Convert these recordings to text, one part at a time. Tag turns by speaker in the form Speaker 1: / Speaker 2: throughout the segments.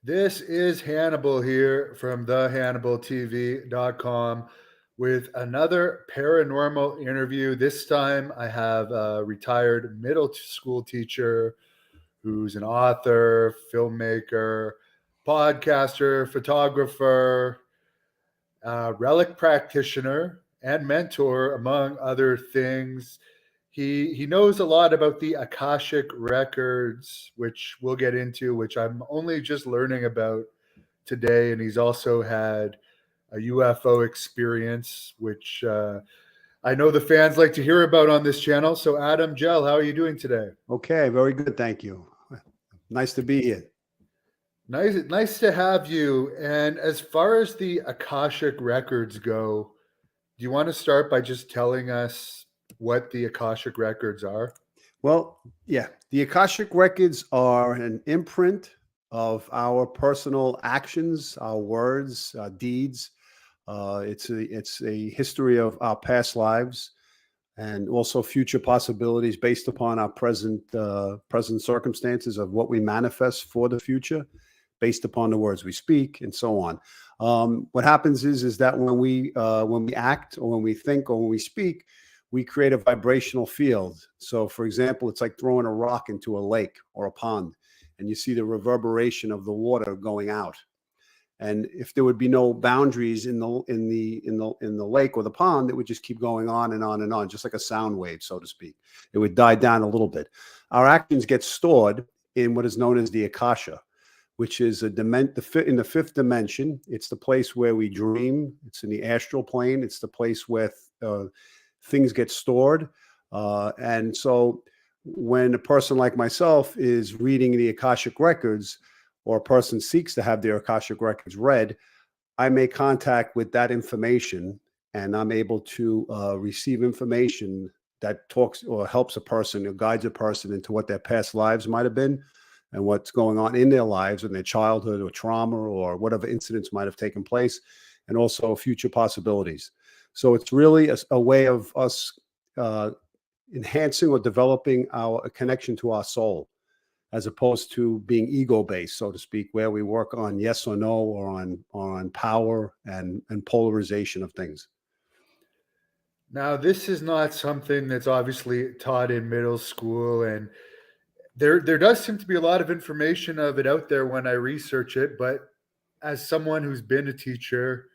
Speaker 1: This is Hannibal here from thehannibaltv.com with another paranormal interview. This time I have a retired middle school teacher who's an author, filmmaker, podcaster, photographer, relic practitioner, and mentor, among other things. He knows a lot about the Akashic records, which we'll get into, which I'm only just learning about today. And he's also had a UFO experience, which I know the fans like to hear about on this channel. So, Adam, Gell, how are you doing today?
Speaker 2: Okay, very good. Thank you. Nice to be here.
Speaker 1: Nice to have you. And as far as the Akashic records go, do you want to start by just telling us what the Akashic records are?
Speaker 2: Well, yeah, the Akashic records are an imprint of our personal actions, our words, our deeds. It's a history of our past lives and also future possibilities based upon our present circumstances of what we manifest for the future, based upon the words we speak, and so on. What happens is that when we act, or when we think, or when we speak, we create a vibrational field. So, for example, it's like throwing a rock into a lake or a pond, and you see the reverberation of the water going out. And if there would be no boundaries in the lake or the pond, it would just keep going on and on and on, just like a sound wave, so to speak. It would die down a little bit. Our actions get stored in what is known as the Akasha, which is in the fifth dimension. It's the place where we dream. It's in the astral plane. It's the place where things get stored. And so when a person like myself is reading the Akashic records, or a person seeks to have their Akashic records read, I make contact with that information, and I'm able to receive information that talks or helps a person or guides a person into what their past lives might have been and what's going on in their lives, in their childhood or trauma or whatever incidents might have taken place, and also future possibilities. So it's really a way of us enhancing or developing a connection to our soul, as opposed to being ego-based, so to speak, where we work on yes or no, or on power and polarization of things.
Speaker 1: Now, this is not something that's obviously taught in middle school, and there does seem to be a lot of information of it out there when I research it. But as someone who's been a teacher,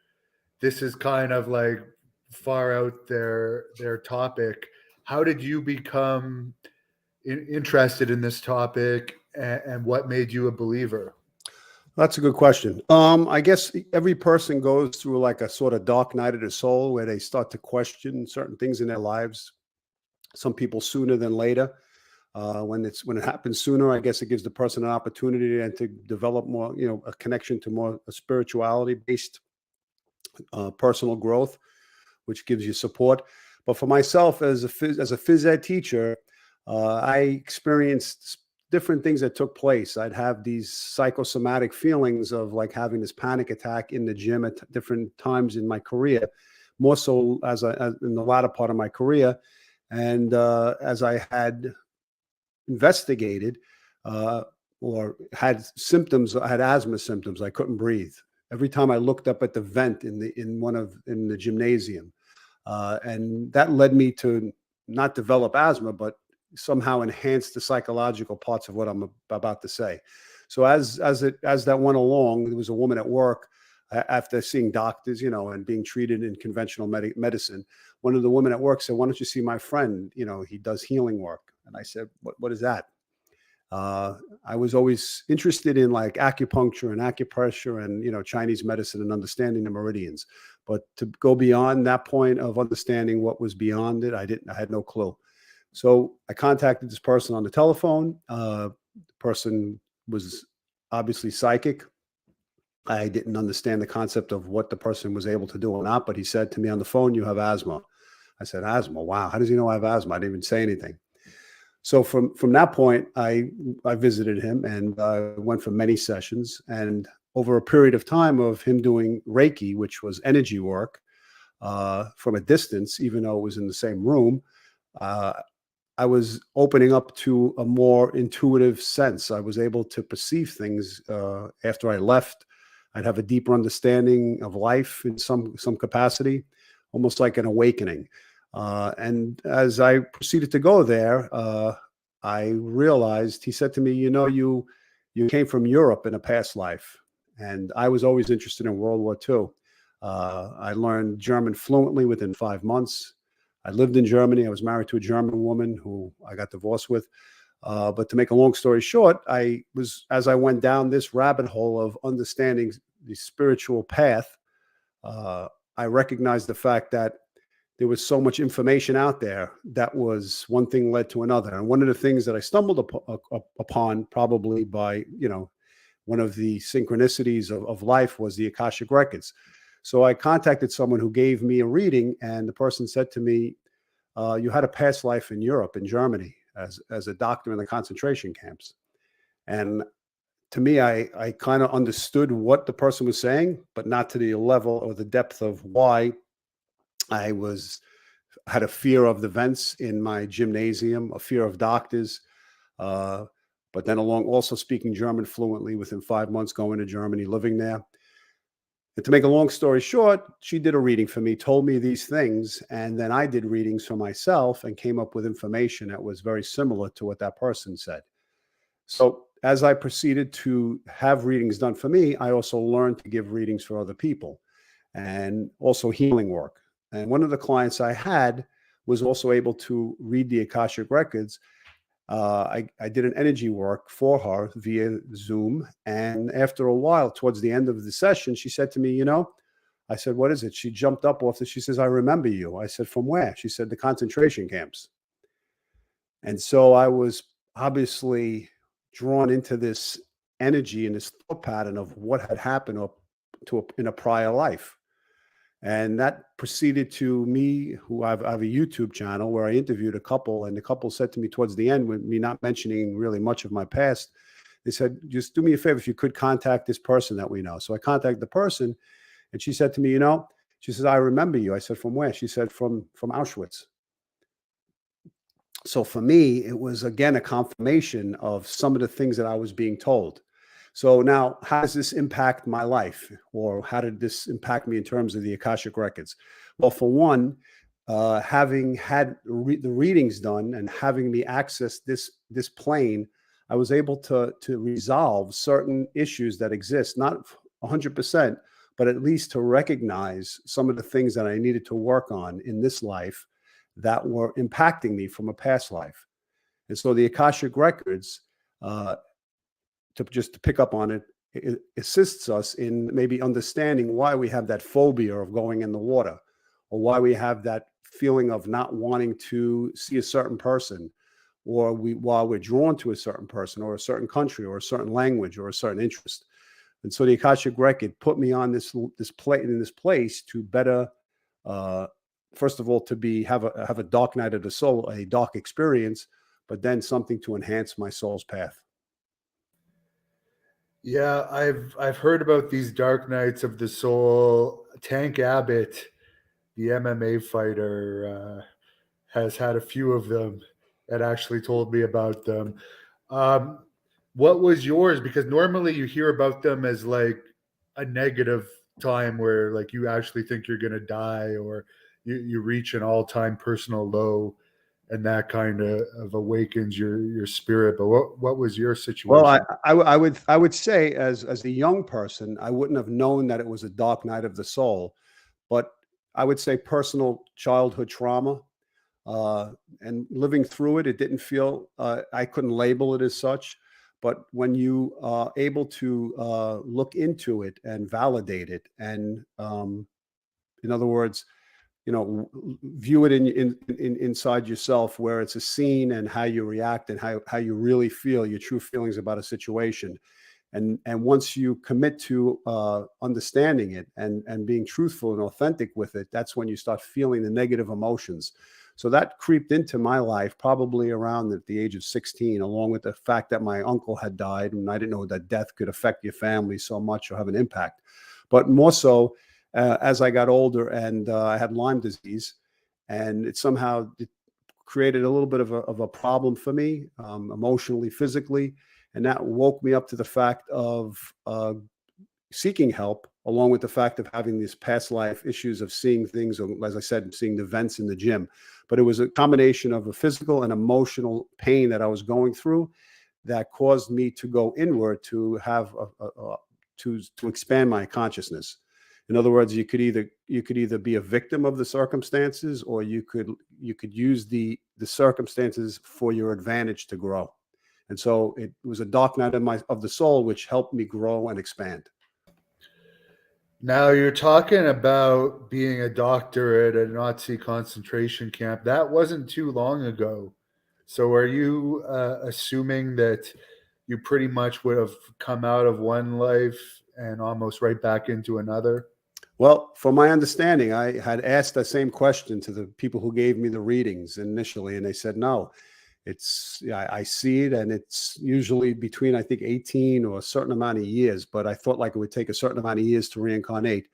Speaker 1: this is kind of like far out their topic. How did you become interested in this topic, and what made you a believer?
Speaker 2: That's a good question. I guess every person goes through like a sort of dark night of the soul where they start to question certain things in their lives. Some people sooner than later. When it happens sooner, I guess it gives the person an opportunity and to develop more, a connection to more spirituality-based personal growth, which gives you support. But for myself, as a phys ed teacher, I experienced different things that took place. I'd have these psychosomatic feelings of like having this panic attack in the gym at different times in my career, more so as in the latter part of my career. And as I had investigated or had symptoms, I had asthma symptoms. I couldn't breathe. Every time I looked up at the vent in the gymnasium, and that led me to not develop asthma, but somehow enhance the psychological parts of what I'm about to say. So as that went along, there was a woman at work, after seeing doctors, and being treated in conventional medicine. One of the women at work said, "Why don't you see my friend? He does healing work." And I said, "What is that?" I was always interested in like acupuncture and acupressure and, Chinese medicine and understanding the meridians. But to go beyond that point of understanding what was beyond it, I had no clue. So I contacted this person on the telephone. The person was obviously psychic. I didn't understand the concept of what the person was able to do or not, but he said to me on the phone, "You have asthma." I said, "Asthma? Wow. How does he know I have asthma?" I didn't even say anything. So from that point, I visited him and went for many sessions. And over a period of time of him doing Reiki, which was energy work from a distance, even though it was in the same room, I was opening up to a more intuitive sense. I was able to perceive things after I left. I'd have a deeper understanding of life in some capacity, almost like an awakening. And as I proceeded to go there, I realized, he said to me, you came from Europe in a past life. And I was always interested in World War II. I learned German fluently within 5 months. I lived in Germany. I was married to a German woman who I got divorced with. But to make a long story short, as I went down this rabbit hole of understanding the spiritual path, I recognized the fact that there was so much information out there that was one thing led to another. And one of the things that I stumbled upon, probably by, one of the synchronicities of life, was the Akashic records. So I contacted someone who gave me a reading, and the person said to me, you had a past life in Europe, in Germany, as a doctor in the concentration camps. And to me, I kind of understood what the person was saying, but not to the level or the depth of why I had a fear of the vents in my gymnasium, a fear of doctors, but then along also speaking German fluently within 5 months, going to Germany, living there. And to make a long story short, she did a reading for me, told me these things, and then I did readings for myself and came up with information that was very similar to what that person said. So as I proceeded to have readings done for me, I also learned to give readings for other people, and also healing work. And one of the clients I had was also able to read the Akashic records. I did an energy work for her via Zoom. And after a while, towards the end of the session, she said to me, I said, what is it? She jumped up off she says, I remember you. I said, from where? She said, the concentration camps. And so I was obviously drawn into this energy and this thought pattern of what had happened in a prior life. And that proceeded to me, who I have a YouTube channel where I interviewed a couple, and the couple said to me towards the end, with me not mentioning really much of my past, they said, just do me a favor, if you could contact this person that we know. So I contacted the person, and she said to me, she says, I remember you. I said, from where? She said, from Auschwitz. So for me, it was, again, a confirmation of some of the things that I was being told. So now, how does this impact my life? Or how did this impact me in terms of the Akashic records? Well, for one, having had the readings done and having me access this plane, I was able to resolve certain issues that exist, not 100%, but at least to recognize some of the things that I needed to work on in this life that were impacting me from a past life. And so the Akashic records, to pick up on it, it assists us in maybe understanding why we have that phobia of going in the water, or why we have that feeling of not wanting to see a certain person, or while we're drawn to a certain person or a certain country or a certain language or a certain interest. And so the Akashic record put me on this place to better, first of all, to have a dark night of the soul, a dark experience, but then something to enhance my soul's path.
Speaker 1: Yeah, I've heard about these dark nights of the soul. Tank Abbott, the MMA fighter, has had a few of them and actually told me about them. Um, what was yours? Because normally you hear about them as like a negative time where like you actually think you're going to die, or you reach an all-time personal low, and that kind of awakens your spirit. But what was your
Speaker 2: Well,
Speaker 1: situation?
Speaker 2: I would say, as a young person, I wouldn't have known that it was a dark night of the soul, but I would say personal childhood trauma, and living through it, it didn't feel, I couldn't label it as such. But when you are able to look into it and validate it, and in other words, view it inside yourself, where it's a scene and how you react and how you really feel, your true feelings about a situation. And once you commit to understanding it and being truthful and authentic with it, that's when you start feeling the negative emotions. So that creeped into my life probably around the age of 16, along with the fact that my uncle had died, and I didn't know that death could affect your family so much or have an impact. But more so, as I got older, and I had Lyme disease, and it somehow created a little bit of a problem for me, emotionally, physically, and that woke me up to the fact of seeking help, along with the fact of having these past life issues of seeing things, or as I said, seeing the vents in the gym. But it was a combination of a physical and emotional pain that I was going through that caused me to go inward to have to expand my consciousness. In other words, you could either be a victim of the circumstances, or you could use the circumstances for your advantage to grow. And so it was a dark night of the soul, which helped me grow and expand.
Speaker 1: Now you're talking about being a doctor at a Nazi concentration camp. That wasn't too long ago. So are you assuming that you pretty much would have come out of one life and almost right back into another?
Speaker 2: Well, from my understanding, I had asked the same question to the people who gave me the readings initially, and they said, no, I see it, and it's usually between, I think, 18 or a certain amount of years, but I thought like it would take a certain amount of years to reincarnate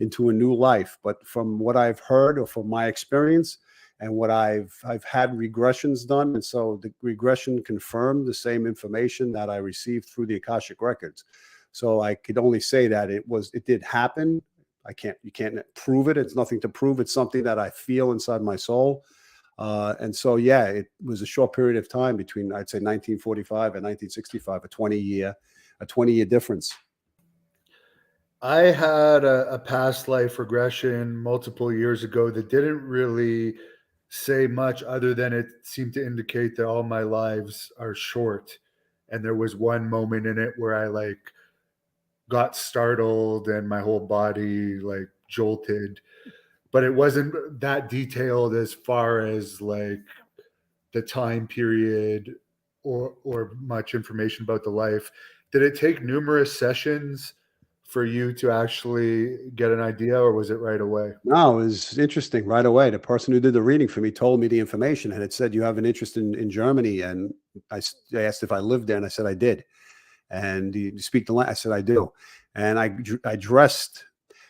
Speaker 2: into a new life. But from what I've heard, or from my experience, and what I've had regressions done, and so the regression confirmed the same information that I received through the Akashic records. So I could only say that it did happen. You can't prove it. It's nothing to prove. It's something that I feel inside my soul. And so, yeah, it was a short period of time between, I'd say, 1945 and 1965, a 20-year difference.
Speaker 1: I had a past life regression multiple years ago that didn't really say much, other than it seemed to indicate that all my lives are short. And there was one moment in it where I got startled and my whole body jolted, but it wasn't that detailed as far as the time period or much information about the life. Did it take numerous sessions for you to actually get an idea, or was it right away?
Speaker 2: No, it was interesting right away. The person who did the reading for me told me the information, and it said, you have an interest in Germany. And I asked if I lived there, and I said I did. And you speak the language? I said I do. And I dressed.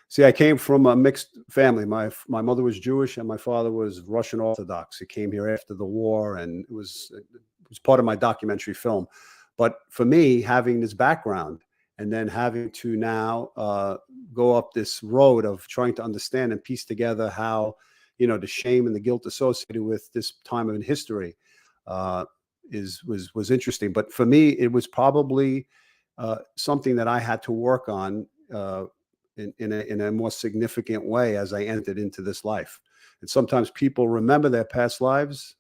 Speaker 2: See, I came from a mixed family. My mother was Jewish and my father was Russian Orthodox. He came here after the war, and it was part of my documentary film. But for me, having this background and then having to now go up this road of trying to understand and piece together how, the shame and the guilt associated with this time in history was interesting. But for me, it was probably something that I had to work on in a more significant way as I entered into this life. And sometimes people remember their past lives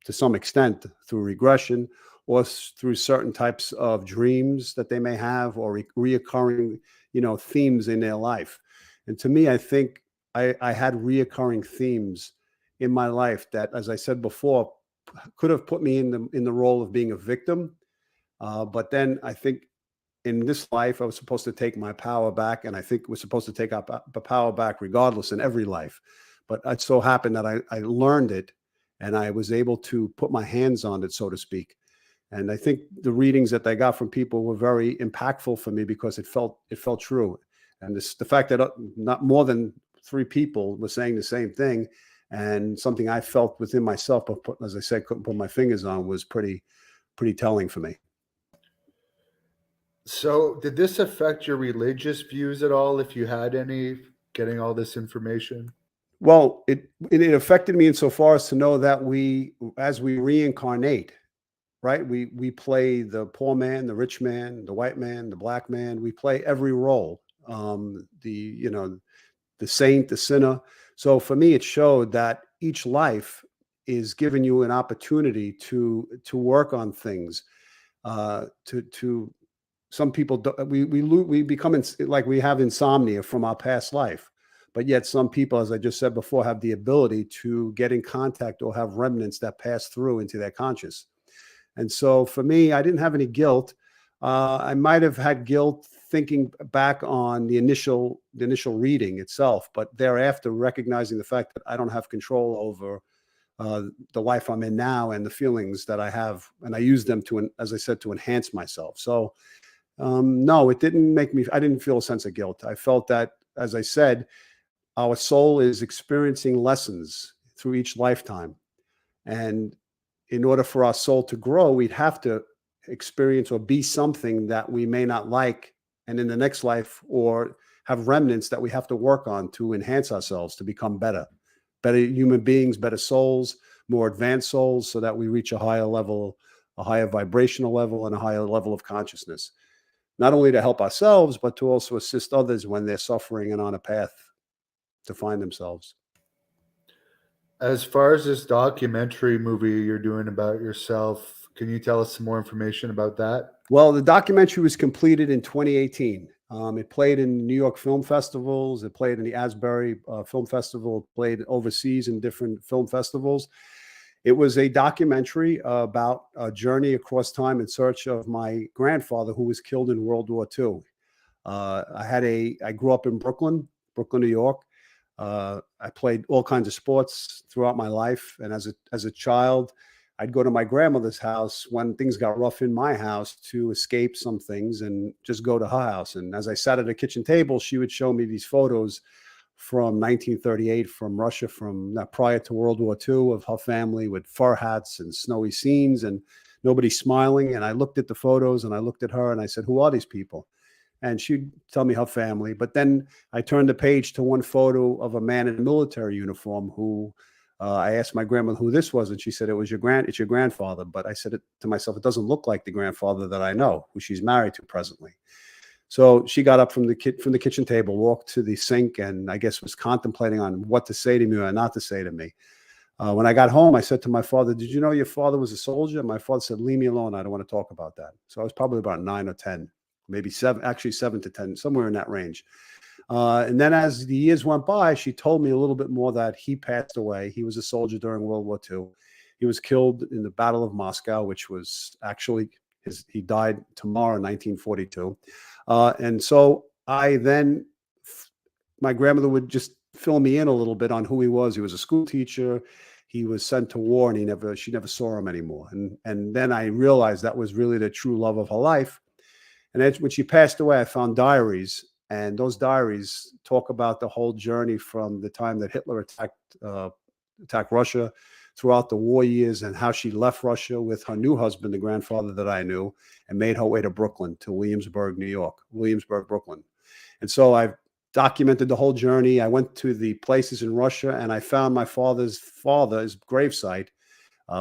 Speaker 2: to some extent through regression, or through certain types of dreams that they may have, or reoccurring, themes in their life. And to me, I think I had reoccurring themes in my life that, as I said before, could have put me in the role of being a victim. But then I think in this life, I was supposed to take my power back, and I think we're supposed to take our power back regardless in every life. But it so happened that I learned it, and I was able to put my hands on it, so to speak. And I think the readings that I got from people were very impactful for me, because it felt true. And the fact that not more than 3 people were saying the same thing, and something I felt within myself, but as I said, couldn't put my fingers on, was pretty telling for me.
Speaker 1: So did this affect your religious views at all, if you had any, getting all this information?
Speaker 2: Well, it affected me insofar as to know that as we reincarnate, right? We play the poor man, the rich man, the white man, the black man. We play every role. The saint, the sinner. So for me, it showed that each life is giving you an opportunity to work on things. To some people, we become like we have insomnia from our past life. But yet some people, as I just said before, have the ability to get in contact or have remnants that pass through into their conscious. And so for me, I didn't have any guilt. I might have had guilt thinking back on the initial reading itself, but thereafter recognizing the fact that I don't have control over the life I'm in now and the feelings that I have, and I use them as I said, to enhance myself. So no, it didn't make me. I didn't feel a sense of guilt. I felt that, as I said, our soul is experiencing lessons through each lifetime. And in order for our soul to grow, we'd have to experience or be something that we may not like, and in the next life, or have remnants that we have to work on to enhance ourselves, to become better human beings, better souls, more advanced souls, so that we reach a higher level, a higher vibrational level, and a higher level of consciousness, not only to help ourselves, but to also assist others when they're suffering and on a path to find themselves.
Speaker 1: As far as this documentary movie you're doing about yourself, can you tell us some more information about that?
Speaker 2: Well, the documentary was completed in 2018. It played in New York film festivals. It played in the Asbury Film Festival. It played overseas in different film festivals. It was a documentary about a journey across time in search of my grandfather, who was killed in World War II. I grew up in Brooklyn, New York. I played all kinds of sports throughout my life, and as a child, I'd go to my grandmother's house when things got rough in my house to escape some things and just go to her house. And as I sat at a kitchen table, she would show me these photos from 1938 from Russia, from prior to World War II, of her family with fur hats and snowy scenes and nobody smiling. And I looked at the photos and I looked at her and I said, "Who are these people?" And she'd tell me her family. But then I turned the page to one photo of a man in a military uniform who I asked my grandmother who this was, and she said, it's your grandfather. But I said it to myself, it doesn't look like the grandfather that I know, who she's married to presently. So she got up from the kitchen table, walked to the sink, and I guess was contemplating on what to say to me or not to say to me. When I got home, I said to my father, "Did you know your father was a soldier?" My father said, "Leave me alone. I don't want to talk about that." So I was probably about 9 or 10, maybe 7, actually 7 to 10, somewhere in that range. And then as the years went by, she told me a little bit more that he passed away. He was a soldier during World War II. He was killed in the Battle of Moscow, which was actually he died tomorrow in 1942. And so my grandmother would just fill me in a little bit on who he was. He was a school teacher. He was sent to war, and she never saw him anymore. And then I realized that was really the true love of her life. And then when she passed away, I found diaries, and those diaries talk about the whole journey from the time that Hitler attacked Russia throughout the war years, and how she left Russia with her new husband, the grandfather that I knew, and made her way to Brooklyn, to Williamsburg, Brooklyn. And so I've documented the whole journey. I went to the places in Russia, and I found my father's gravesite,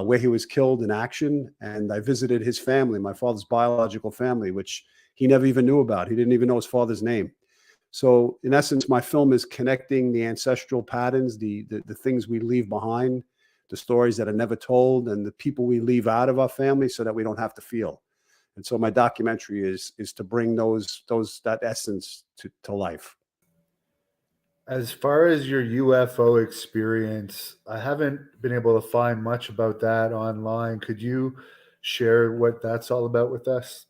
Speaker 2: where he was killed in action. And I visited his family, my father's biological family, which he never even knew about. He didn't even know his father's name. So in essence, my film is connecting the ancestral patterns, the things we leave behind, the stories that are never told, and the people we leave out of our family so that we don't have to feel. And so my documentary is to bring that essence to life.
Speaker 1: As far as your UFO experience, I haven't been able to find much about that online. Could you share what that's all about with us?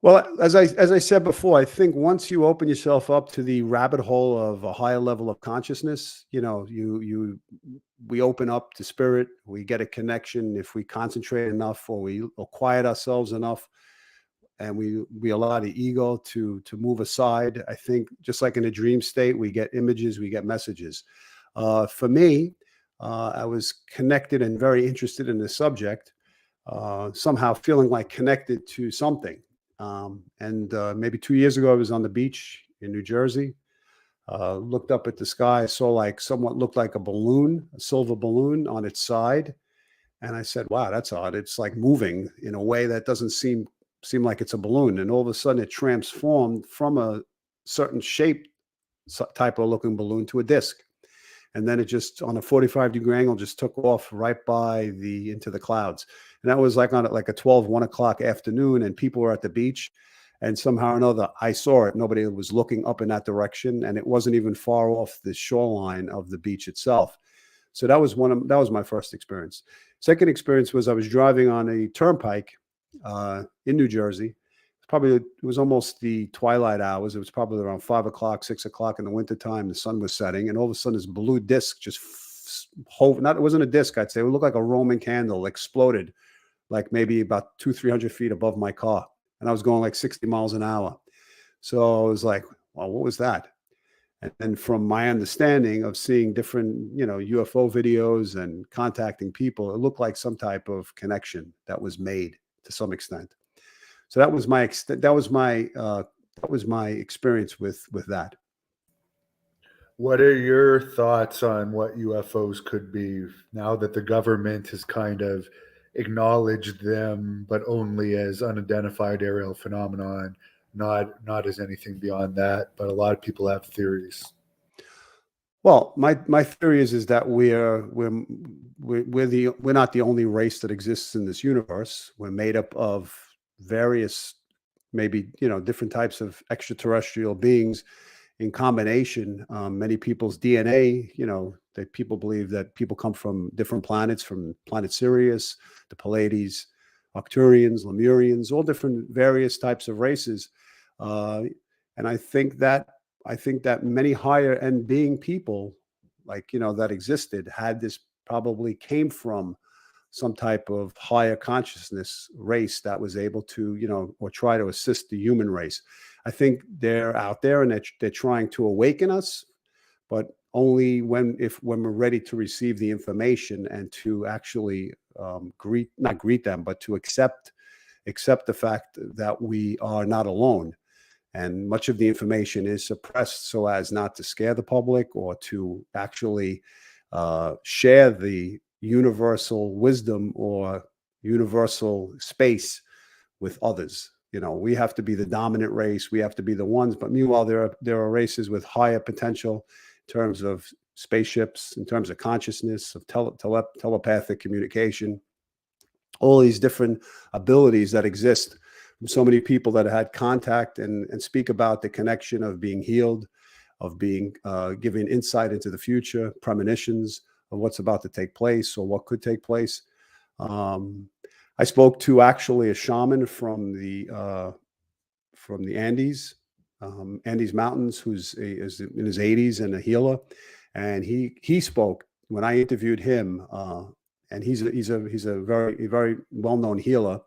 Speaker 2: Well, as I said before, I think once you open yourself up to the rabbit hole of a higher level of consciousness, we open up to spirit, we get a connection if we concentrate enough, or we quiet ourselves enough, and we allow the ego to move aside. I think just like in a dream state, we get images, we get messages. For me, I was connected and very interested in the subject, somehow feeling like connected to something. And maybe 2 years ago, I was on the beach in New Jersey, looked up at the sky, saw somewhat looked like a balloon, a silver balloon on its side. And I said, "Wow, that's odd. It's like moving in a way that doesn't seem like it's a balloon." And all of a sudden it transformed from a certain shape type of looking balloon to a disc. And then it just, on a 45-degree angle, just took off right by into the clouds. And that was like on a 1 o'clock afternoon, and people were at the beach, and somehow or another I saw it. Nobody was looking up in that direction, and it wasn't even far off the shoreline of the beach itself. So that was my first experience. Second experience was I was driving on a turnpike in New Jersey. It was almost the twilight hours. It was probably around 5 o'clock, 6 o'clock in the wintertime. The sun was setting, and all of a sudden this blue disc just it wasn't a disc, I'd say. It looked like a Roman candle, exploded like maybe about 200-300 feet above my car. And I was going like 60 miles an hour. So I was like, "Well, what was that?" And from my understanding of seeing different, UFO videos and contacting people, it looked like some type of connection that was made to some extent. So that was my experience with that.
Speaker 1: What are your thoughts on what UFOs could be now that the government has kind of acknowledged them, but only as unidentified aerial phenomenon, not as anything beyond that? But a lot of people have theories.
Speaker 2: Well, my theory is that we're not the only race that exists in this universe. We're made up of various, maybe, different types of extraterrestrial beings in combination. Many people's DNA, that people believe that people come from different planets, from planet Sirius, the Pleiades, Arcturians, Lemurians, all different various types of races. And I think that many higher end being people, like, that existed, had this, probably came from some type of higher consciousness race that was able to, or try to assist the human race. I think they're out there, and they're trying to awaken us, but only when we're ready to receive the information and to actually, not greet them, but to accept the fact that we are not alone. And much of the information is suppressed so as not to scare the public, or to actually share the universal wisdom or universal space with others. We have to be the dominant race. We have to be the ones. But meanwhile, there are races with higher potential in terms of spaceships, in terms of consciousness, of telepathic communication, all these different abilities that exist from so many people that had contact, and speak about the connection of being healed, of being given insight into the future, premonitions of what's about to take place or what could take place. I spoke to actually a shaman from the Andes, Andes Mountains, is in his 80s and a healer, and he spoke when I interviewed him. And he's a very well known healer.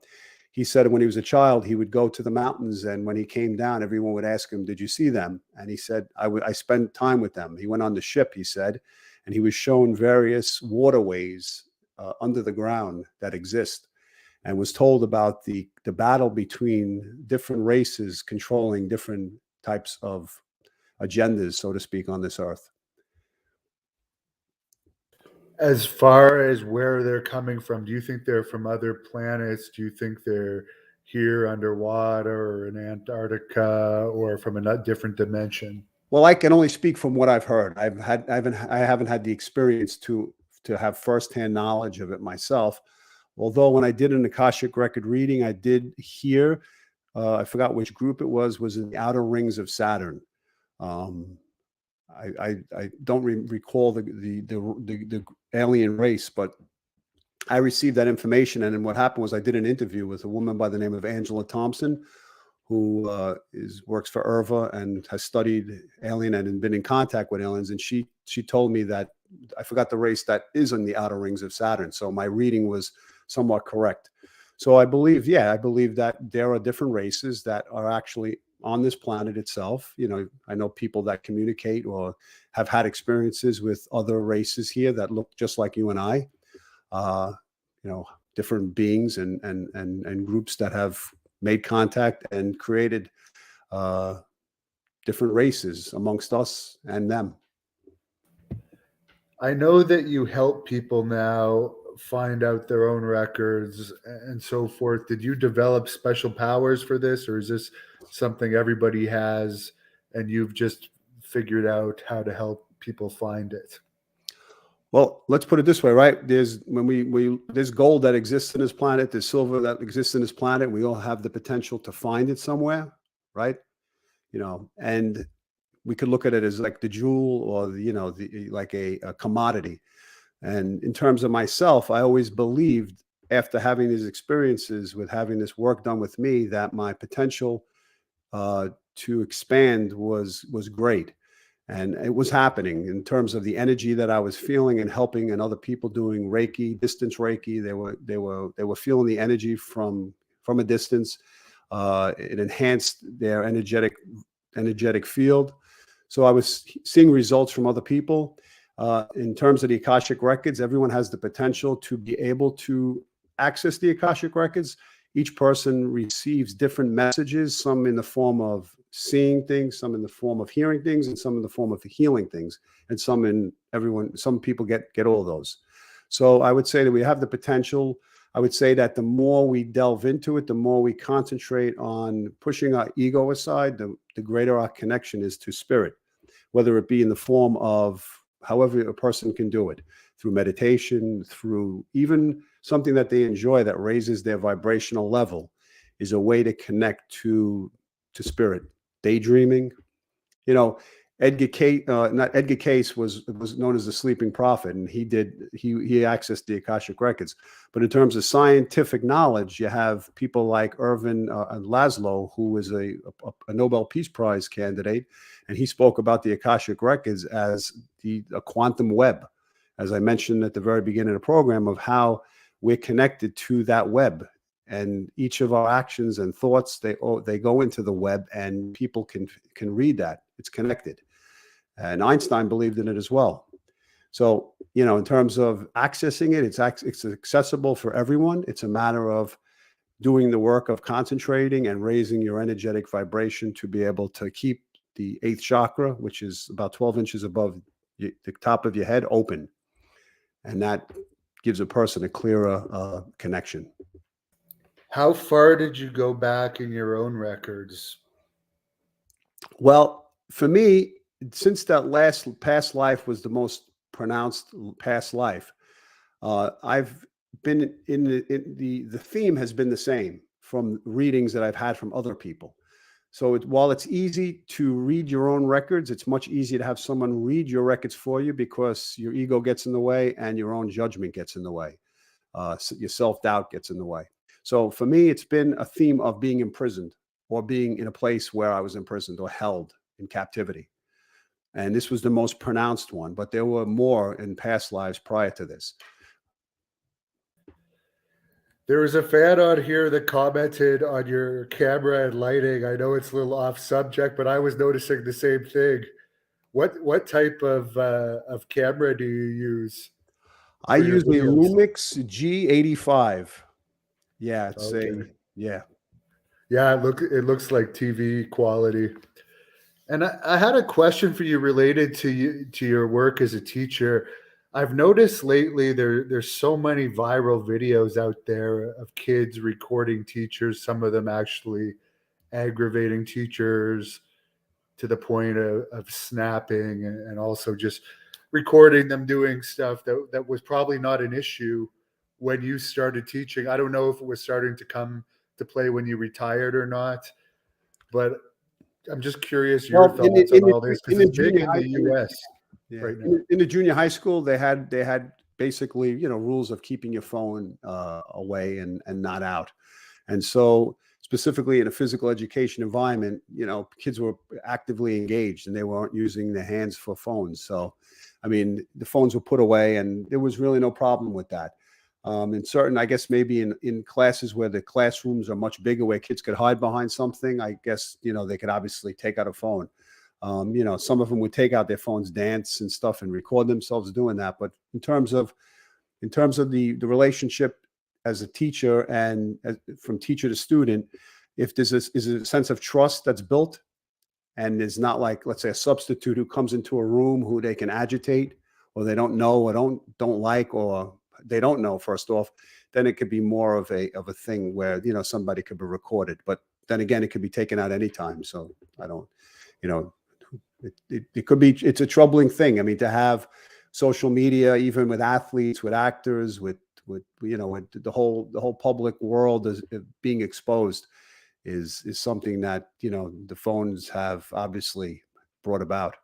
Speaker 2: He said when he was a child, he would go to the mountains, and when he came down, everyone would ask him, "Did you see them?" And he said, I spent time with them." He went on the ship, he said, and he was shown various waterways under the ground that exist, and was told about the battle between different races controlling different types of agendas, so to speak, on this earth.
Speaker 1: As far as where they're coming from, do you think they're from other planets? Do you think they're here underwater or in Antarctica or from a different dimension?
Speaker 2: Well, I can only speak from what I've heard. I haven't had the experience to have firsthand knowledge of it myself. Although when I did an Akashic record reading, I did hear, I forgot which group it was in the outer rings of Saturn. I don't recall the alien race, but I received that information. And then what happened was I did an interview with a woman by the name of Angela Thompson, who works for IRVA and has studied alien and been in contact with aliens. And she told me that, I forgot the race that is in the outer rings of Saturn. So my reading was somewhat correct. So I believe that there are different races that are actually on this planet itself. I know people that communicate or have had experiences with other races here that look just like you and I. Different beings and groups that have made contact and created different races amongst us and them.
Speaker 1: I know that you help people now find out their own records and so forth. Did you develop special powers for this, or is this something everybody has and you've just figured out how to help people find it?
Speaker 2: Well, let's put it this way, right? There's there's gold that exists in this planet, there's silver that exists in this planet. We all have the potential to find it somewhere, right? And we could look at it as like the jewel, or like a commodity. And in terms of myself, I always believed, after having these experiences with having this work done with me, that my potential to expand was great. And it was happening in terms of the energy that I was feeling and helping, and other people doing Reiki, distance Reiki. They were feeling the energy from a distance. It enhanced their energetic field. So I was seeing results from other people. In terms of the Akashic records, everyone has the potential to be able to access the Akashic records. Each person receives different messages, some in the form of seeing things, some in the form of hearing things, and some in the form of healing things, and some people get all of those. So I would say that we have the potential. I would say that the more we delve into it, the more we concentrate on pushing our ego aside, the greater our connection is to spirit, whether it be in the form of however a person can do it, through meditation, through even something that they enjoy that raises their vibrational level, is a way to connect to spirit. Daydreaming, you know, not Edgar Case was known as the sleeping prophet, and he accessed the Akashic records. But in terms of scientific knowledge, you have people like Irvin Laszlo, who is a Nobel Peace Prize candidate, and he spoke about the Akashic records as a quantum web, as I mentioned at the very beginning of the program, of how we're connected to that web. And each of our actions and thoughts, they go into the web, and people can read that. It's connected. And Einstein believed in it as well. So, in terms of accessing it, it's accessible for everyone. It's a matter of doing the work of concentrating and raising your energetic vibration to be able to keep the 8th chakra, which is about 12 inches above the top of your head, open. And that gives a person a clearer connection.
Speaker 1: How far did you go back in your own records?
Speaker 2: Well, for me, since that last past life was the most pronounced past life, I've been the theme has been the same from readings that I've had from other people. So while it's easy to read your own records, it's much easier to have someone read your records for you, because your ego gets in the way and your own judgment gets in the way. Your self-doubt gets in the way. So for me, it's been a theme of being imprisoned, or being in a place where I was imprisoned or held in captivity. And this was the most pronounced one, but there were more in past lives prior to this.
Speaker 1: There was a fan on here that commented on your camera and lighting. I know it's a little off subject, but I was noticing the same thing. What type of camera do you use
Speaker 2: I
Speaker 1: for your
Speaker 2: use a
Speaker 1: videos?
Speaker 2: Lumix G85. Yeah,
Speaker 1: Okay.
Speaker 2: yeah.
Speaker 1: Yeah, it looks like TV quality. And I had a question for you related to your work as a teacher. I've noticed lately there's so many viral videos out there of kids recording teachers, some of them actually aggravating teachers to the point of snapping, and also just recording them doing stuff that was probably not an issue when you started teaching. I don't know if it was starting to come to play when you retired or not, but I'm just curious your
Speaker 2: Well,
Speaker 1: thoughts on all this,
Speaker 2: in
Speaker 1: because
Speaker 2: the
Speaker 1: it's big
Speaker 2: junior
Speaker 1: in
Speaker 2: high,
Speaker 1: the US
Speaker 2: yeah,
Speaker 1: right now.
Speaker 2: in the junior high school, they had basically, rules of keeping your phone away and not out. And so specifically in a physical education environment, kids were actively engaged and they weren't using their hands for phones. So, I mean, the phones were put away and there was really no problem with that. In certain, I guess maybe in classes where the classrooms are much bigger, where kids could hide behind something, I guess, they could obviously take out a phone. Some of them would take out their phones, dance and stuff, and record themselves doing that. But in terms of the relationship as a teacher and from teacher to student, if there's is a sense of trust that's built, and there's not, like, let's say, a substitute who comes into a room who they can agitate, or they don't know, or don't like, or they don't know, first off, then it could be more of a thing where somebody could be recorded. But then again, it could be taken out anytime. So I don't, you know it could be, it's a troubling thing. I mean, to have social media, even with athletes, with actors, with the whole public world is being exposed, is something that the phones have obviously brought about.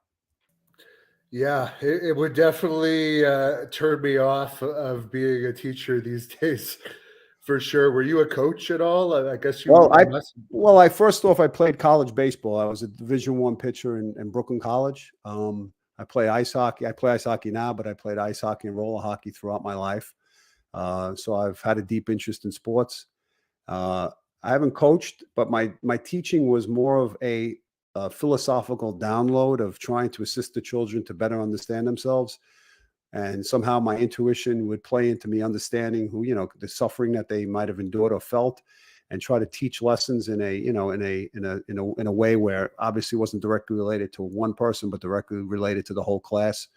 Speaker 1: Yeah, it would definitely turn me off of being a teacher these days, for sure. Were you a coach at all? I guess
Speaker 2: Well,
Speaker 1: you must.
Speaker 2: I first off, I played college baseball. I was a Division I pitcher in Brooklyn College. I play ice hockey. I play ice hockey now, but I played ice hockey and roller hockey throughout my life. So I've had a deep interest in sports. I haven't coached, but my teaching was more of a philosophical download of trying to assist the children to better understand themselves. And somehow my intuition would play into me understanding who, the suffering that they might have endured or felt, and try to teach lessons in a way where obviously wasn't directly related to one person, but directly related to the whole class.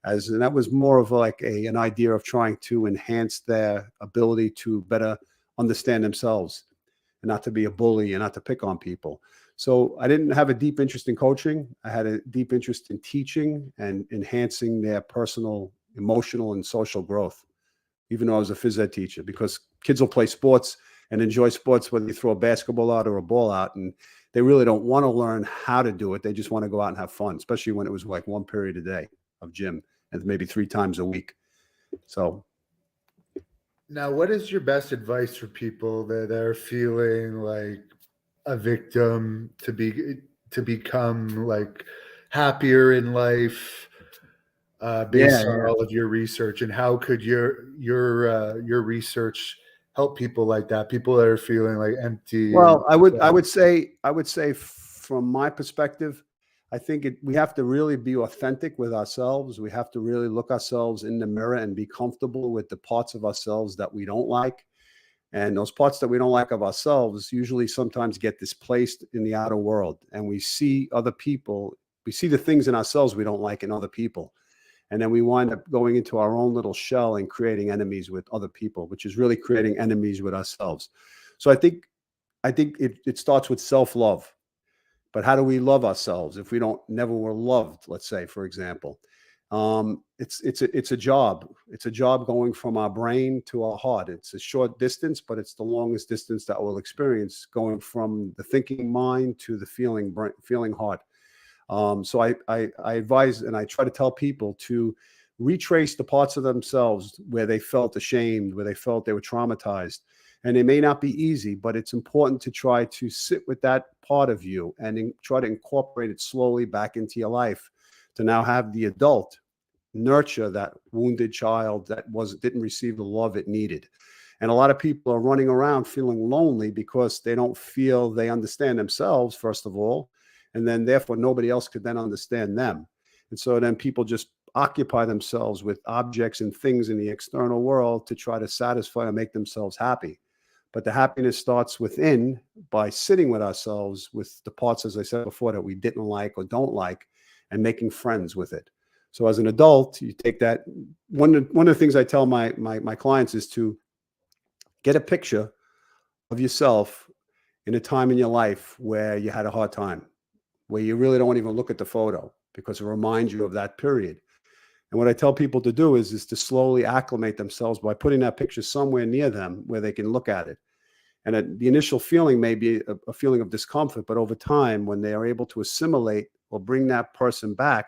Speaker 2: And that was more of like an idea of trying to enhance their ability to better understand themselves, and not to be a bully and not to pick on people. So I didn't have a deep interest in coaching. I had a deep interest in teaching and enhancing their personal, emotional, and social growth, even though I was a phys ed teacher, because kids will play sports and enjoy sports, whether you throw a basketball out or a ball out, and they really don't want to learn how to do it. They just want to go out and have fun, especially when it was like one period a day of gym and maybe 3 times a week. So
Speaker 1: Now, what is your best advice for people that are feeling like a victim to become like happier in life, based on all of your research? And how could your research help people like that, people that are feeling like empty?
Speaker 2: Well, I would say from my perspective, I think we have to really be authentic with ourselves. We have to really look ourselves in the mirror and be comfortable with the parts of ourselves that we don't like. And those parts that we don't like of ourselves usually sometimes get displaced in the outer world. And we see other people, we see the things in ourselves we don't like in other people. And then we wind up going into our own little shell and creating enemies with other people, which is really creating enemies with ourselves. So I think it starts with self-love. But how do we love ourselves if we never were loved? Let's say, for example, it's a job. It's a job going from our brain to our heart. It's a short distance, but it's the longest distance that we'll experience, going from the thinking mind to the feeling heart. So I advise and I try to tell people to retrace the parts of themselves where they felt ashamed, where they felt they were traumatized. And it may not be easy, but it's important to try to sit with that part of you and try to incorporate it slowly back into your life, to now have the adult nurture that wounded child that didn't receive the love it needed. And a lot of people are running around feeling lonely because they don't feel they understand themselves, first of all, and then therefore nobody else could then understand them. And so then people just occupy themselves with objects and things in the external world to try to satisfy or make themselves happy. But the happiness starts within, by sitting with ourselves, with the parts, as I said before, that we didn't like or don't like, and making friends with it. So as an adult, you take that. One of the things I tell my clients is to get a picture of yourself in a time in your life where you had a hard time, where you really don't even look at the photo because it reminds you of that period. And what I tell people to do is to slowly acclimate themselves by putting that picture somewhere near them where they can look at it. And the initial feeling may be a feeling of discomfort, but over time, when they are able to assimilate or bring that person back,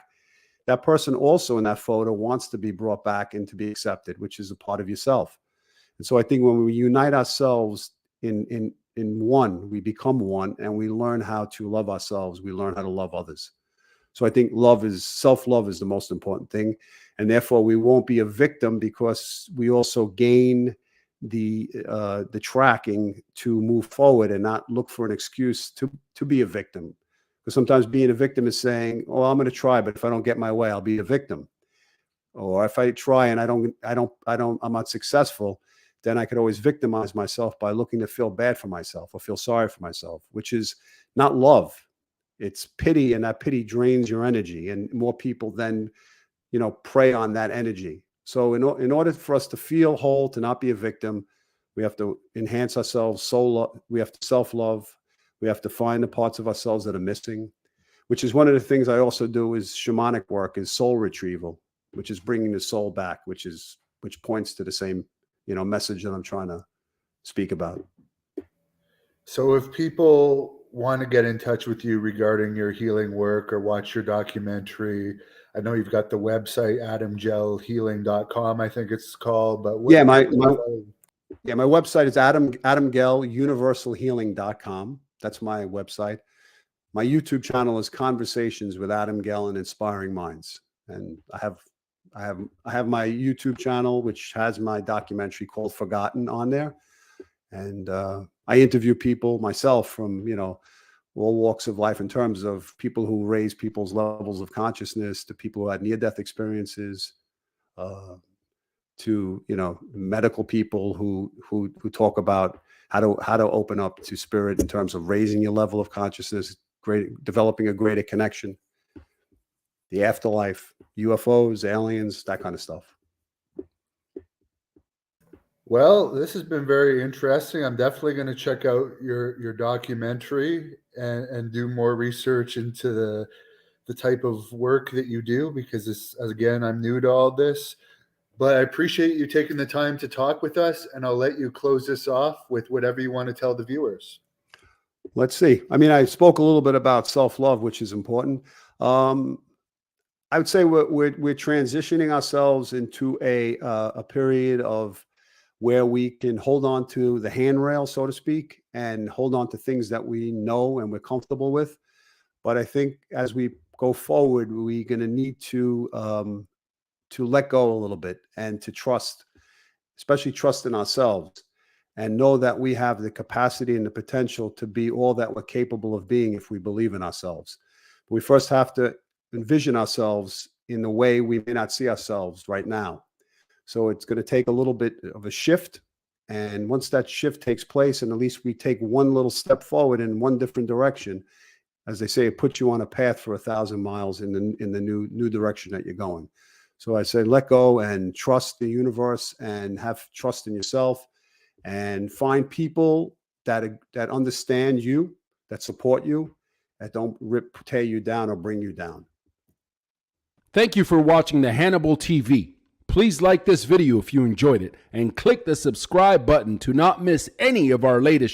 Speaker 2: that person also in that photo wants to be brought back and to be accepted, which is a part of yourself. And so I think when we unite ourselves in one, we become one, and we learn how to love ourselves. We learn how to love others. So I think self-love is the most important thing. And therefore we won't be a victim, because we also gain the tracking to move forward and not look for an excuse to be a victim. Because sometimes being a victim is saying, oh, I'm going to try, but if I don't get my way, I'll be a victim. Or if I try and I'm not successful, then I could always victimize myself by looking to feel bad for myself or feel sorry for myself, which is not love. It's pity, and that pity drains your energy, and more people then, prey on that energy. So in order for us to feel whole, to not be a victim, we have to enhance ourselves. We have to self-love. We have to find the parts of ourselves that are missing, which is one of the things I also do is shamanic work, is soul retrieval, which is bringing the soul back, which points to the same, message that I'm trying to speak about.
Speaker 1: So if people want to get in touch with you regarding your healing work or watch your documentary, I know you've got the website, adamgellhealing.com, I think it's called, but
Speaker 2: my website is adamgelluniversalhealing.com. That's my website. My YouTube channel is Conversations with Adam Gell and Inspiring Minds. And I have my YouTube channel, which has my documentary called Forgotten on there. And I interview people myself from, all walks of life, in terms of people who raise people's levels of consciousness, to people who had near-death experiences, to medical people who talk about how to open up to spirit in terms of raising your level of consciousness, developing a greater connection, the afterlife, UFOs, aliens, that kind of stuff.
Speaker 1: Well, this has been very interesting. I'm definitely going to check out your documentary and do more research into the type of work that you do, because this, again, I'm new to all this. But I appreciate you taking the time to talk with us, and I'll let you close this off with whatever you want to tell the viewers.
Speaker 2: Let's see. I mean, I spoke a little bit about self-love, which is important. I would say we're transitioning ourselves into a period of where we can hold on to the handrail, so to speak, and hold on to things that we know and we're comfortable with. But I think as we go forward, we're going to need to let go a little bit, and to trust, especially trust in ourselves, and know that we have the capacity and the potential to be all that we're capable of being if we believe in ourselves. We first have to envision ourselves in the way we may not see ourselves right now. So it's going to take a little bit of a shift. And once that shift takes place, and at least we take one little step forward in one different direction, as they say, it puts you on a path for 1,000 miles in the new direction that you're going. So I say, let go and trust the universe, and have trust in yourself, and find people that understand you, that support you, that don't tear you down or bring you down.
Speaker 3: Thank you for watching the Hannibal TV. Please like this video if you enjoyed it, and click the subscribe button to not miss any of our latest